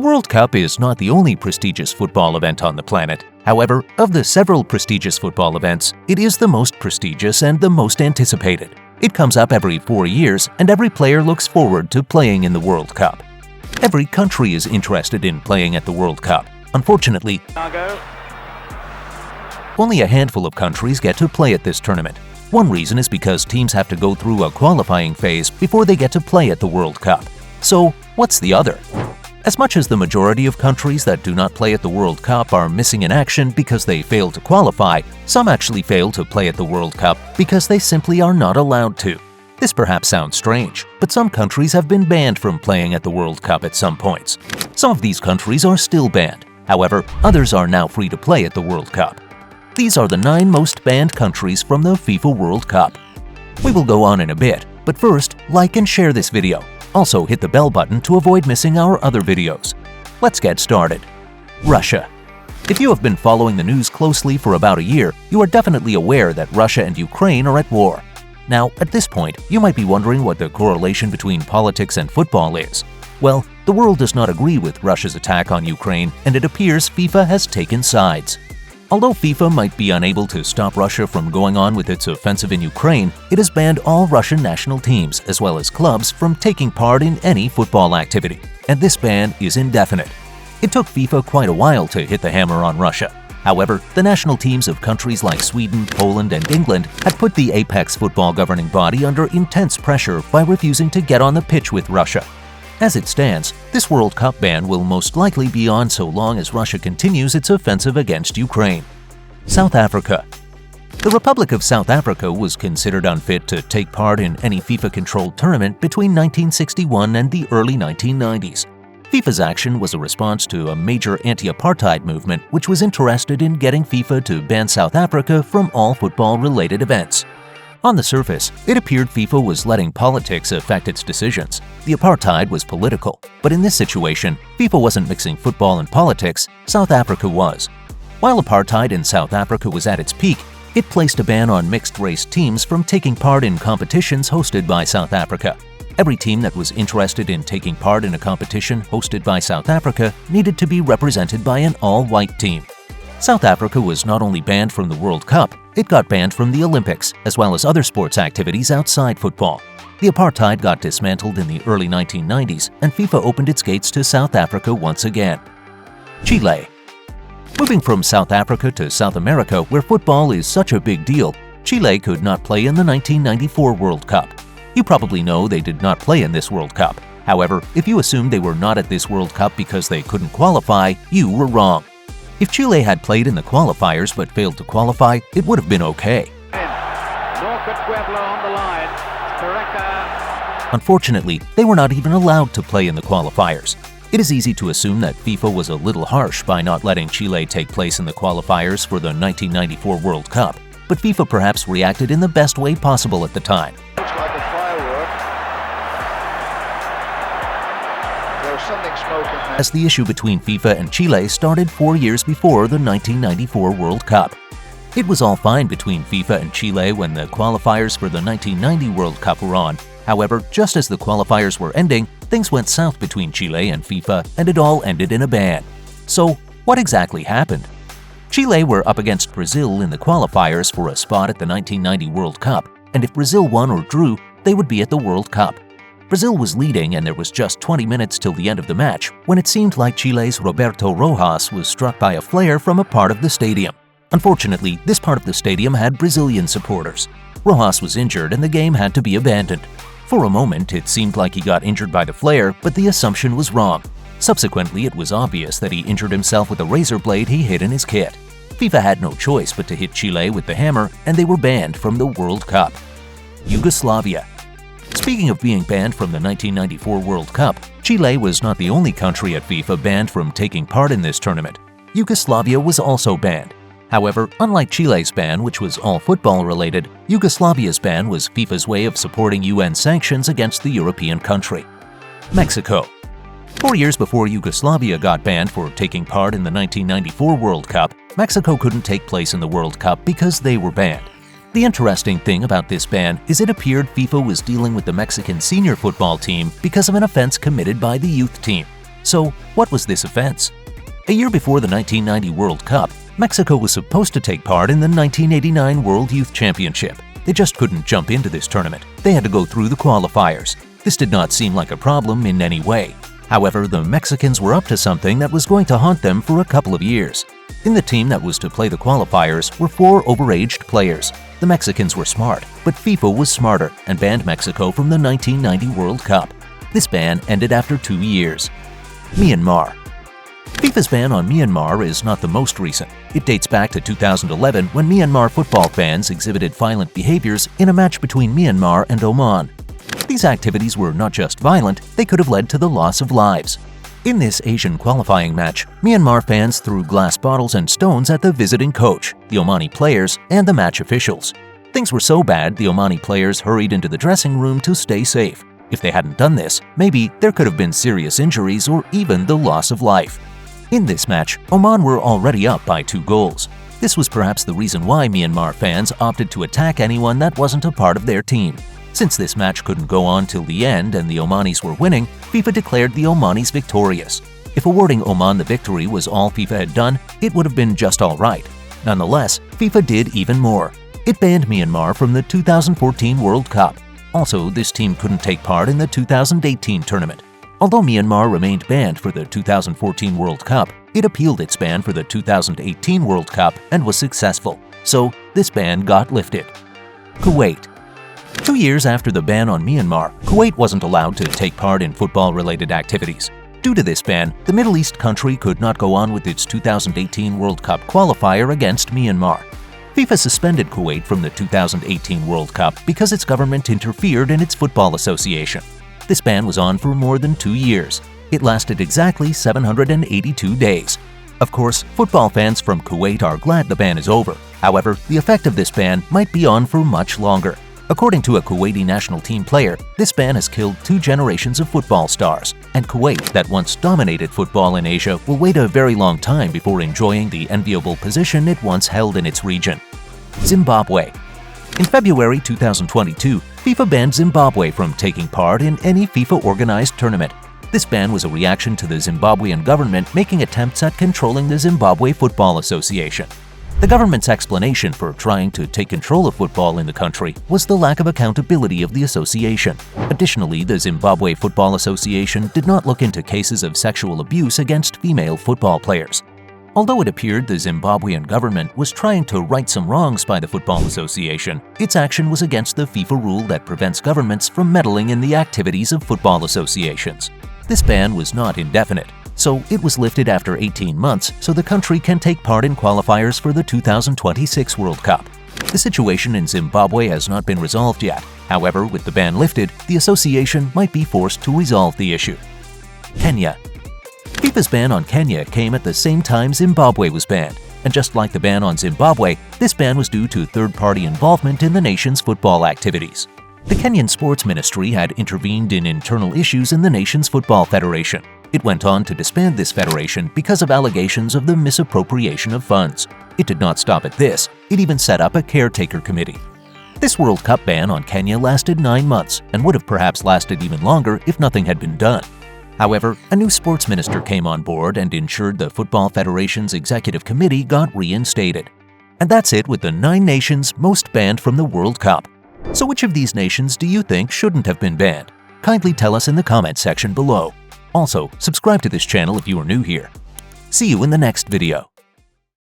The World Cup is not the only prestigious football event on the planet. However, of the several prestigious football events, it is the most prestigious and the most anticipated. It comes up every 4 years, and every player looks forward to playing in the World Cup. Every country is interested in playing at the World Cup. Unfortunately, only a handful of countries get to play at this tournament. One reason is because teams have to go through a qualifying phase before they get to play at the World Cup. So, what's the other? As much as the majority of countries that do not play at the World Cup are missing in action because they fail to qualify, some actually fail to play at the World Cup because they simply are not allowed to. This perhaps sounds strange, but some countries have been banned from playing at the World Cup at some points. Some of these countries are still banned. However, others are now free to play at the World Cup. These are the 9 most banned countries from the FIFA World Cup. We will go on in a bit, but first, like and share this video. Also hit the bell button to avoid missing our other videos. Let's get started. Russia. If you have been following the news closely for about a year, you are definitely aware that Russia and Ukraine are at war. Now, at this point, you might be wondering what the correlation between politics and football is. Well, the world does not agree with Russia's attack on Ukraine, and it appears FIFA has taken sides. Although FIFA might be unable to stop Russia from going on with its offensive in Ukraine, it has banned all Russian national teams, as well as clubs, from taking part in any football activity. And this ban is indefinite. It took FIFA quite a while to hit the hammer on Russia. However, the national teams of countries like Sweden, Poland, and England had put the apex football governing body under intense pressure by refusing to get on the pitch with Russia. As it stands, this World Cup ban will most likely be on so long as Russia continues its offensive against Ukraine. South Africa. The Republic of South Africa was considered unfit to take part in any FIFA-controlled tournament between 1961 and the early 1990s. FIFA's action was a response to a major anti-apartheid movement which was interested in getting FIFA to ban South Africa from all football-related events. On the surface, it appeared FIFA was letting politics affect its decisions. The apartheid was political, but in this situation, FIFA wasn't mixing football and politics, South Africa was. While apartheid in South Africa was at its peak, it placed a ban on mixed-race teams from taking part in competitions hosted by South Africa. Every team that was interested in taking part in a competition hosted by South Africa needed to be represented by an all-white team. South Africa was not only banned from the World Cup, it got banned from the Olympics, as well as other sports activities outside football. The apartheid got dismantled in the early 1990s, and FIFA opened its gates to South Africa once again. Chile. Moving from South Africa to South America, where football is such a big deal, Chile could not play in the 1994 World Cup. You probably know they did not play in this World Cup. However, if you assumed they were not at this World Cup because they couldn't qualify, you were wrong. If Chile had played in the qualifiers but failed to qualify, it would have been okay. Unfortunately, they were not even allowed to play in the qualifiers. It is easy to assume that FIFA was a little harsh by not letting Chile take place in the qualifiers for the 1994 World Cup, but FIFA perhaps reacted in the best way possible at the time. As the issue between FIFA and Chile started 4 years before the 1994 World Cup. It was all fine between FIFA and Chile when the qualifiers for the 1990 World Cup were on. However, just as the qualifiers were ending, things went south between Chile and FIFA, and it all ended in a ban. So, what exactly happened? Chile were up against Brazil in the qualifiers for a spot at the 1990 World Cup, and if Brazil won or drew, they would be at the World Cup. Brazil was leading, and there was just 20 minutes till the end of the match when it seemed like Chile's Roberto Rojas was struck by a flare from a part of the stadium. Unfortunately, this part of the stadium had Brazilian supporters. Rojas was injured and the game had to be abandoned. For a moment, it seemed like he got injured by the flare, but the assumption was wrong. Subsequently, it was obvious that he injured himself with a razor blade he hid in his kit. FIFA had no choice but to hit Chile with the hammer, and they were banned from the World Cup. Yugoslavia. Speaking of being banned from the 1994 World Cup, Chile was not the only country at FIFA banned from taking part in this tournament. Yugoslavia was also banned. However, unlike Chile's ban, which was all football-related, Yugoslavia's ban was FIFA's way of supporting UN sanctions against the European country. Mexico. 4 years before Yugoslavia got banned for taking part in the 1994 World Cup, Mexico couldn't take place in the World Cup because they were banned. The interesting thing about this ban is it appeared FIFA was dealing with the Mexican senior football team because of an offense committed by the youth team. So, what was this offense? A year before the 1990 World Cup, Mexico was supposed to take part in the 1989 World Youth Championship. They just couldn't jump into this tournament. They had to go through the qualifiers. This did not seem like a problem in any way. However, the Mexicans were up to something that was going to haunt them for a couple of years. In the team that was to play the qualifiers were 4 overaged players. The Mexicans were smart, but FIFA was smarter and banned Mexico from the 1990 World Cup. This ban ended after 2 years. Myanmar. FIFA's ban on Myanmar is not the most recent. It dates back to 2011 when Myanmar football fans exhibited violent behaviors in a match between Myanmar and Oman. These activities were not just violent, they could have led to the loss of lives. In this Asian qualifying match, Myanmar fans threw glass bottles and stones at the visiting coach, the Omani players, and the match officials. Things were so bad, the Omani players hurried into the dressing room to stay safe. If they hadn't done this, maybe there could have been serious injuries or even the loss of life. In this match, Oman were already up by 2 goals. This was perhaps the reason why Myanmar fans opted to attack anyone that wasn't a part of their team. Since this match couldn't go on till the end and the Omanis were winning, FIFA declared the Omanis victorious. If awarding Oman the victory was all FIFA had done, it would have been just all right. Nonetheless, FIFA did even more. It banned Myanmar from the 2014 World Cup. Also, this team couldn't take part in the 2018 tournament. Although Myanmar remained banned for the 2014 World Cup, it appealed its ban for the 2018 World Cup and was successful. So, this ban got lifted. Kuwait. 2 years after the ban on Myanmar, Kuwait wasn't allowed to take part in football-related activities. Due to this ban, the Middle East country could not go on with its 2018 World Cup qualifier against Myanmar. FIFA suspended Kuwait from the 2018 World Cup because its government interfered in its football association. This ban was on for more than 2 years. It lasted exactly 782 days. Of course, football fans from Kuwait are glad the ban is over. However, the effect of this ban might be on for much longer. According to a Kuwaiti national team player, this ban has killed 2 generations of football stars, and Kuwait, that once dominated football in Asia, will wait a very long time before enjoying the enviable position it once held in its region. Zimbabwe. In February 2022, FIFA banned Zimbabwe from taking part in any FIFA-organized tournament. This ban was a reaction to the Zimbabwean government making attempts at controlling the Zimbabwe Football Association. The government's explanation for trying to take control of football in the country was the lack of accountability of the association. Additionally, the Zimbabwe Football Association did not look into cases of sexual abuse against female football players. Although it appeared the Zimbabwean government was trying to right some wrongs by the Football Association, its action was against the FIFA rule that prevents governments from meddling in the activities of football associations. This ban was not indefinite, so it was lifted after 18 months so the country can take part in qualifiers for the 2026 World Cup. The situation in Zimbabwe has not been resolved yet. However, with the ban lifted, the association might be forced to resolve the issue. Kenya. FIFA's ban on Kenya came at the same time Zimbabwe was banned, and just like the ban on Zimbabwe, this ban was due to third-party involvement in the nation's football activities. The Kenyan Sports Ministry had intervened in internal issues in the nation's football federation. It went on to disband this federation because of allegations of the misappropriation of funds. It did not stop at this, it even set up a caretaker committee. This World Cup ban on Kenya lasted 9 months and would have perhaps lasted even longer if nothing had been done. However, a new sports minister came on board and ensured the Football Federation's executive committee got reinstated. And that's it with the 9 nations most banned from the World Cup. So which of these nations do you think shouldn't have been banned? Kindly tell us in the comments section below. Also, subscribe to this channel if you are new here. See you in the next video.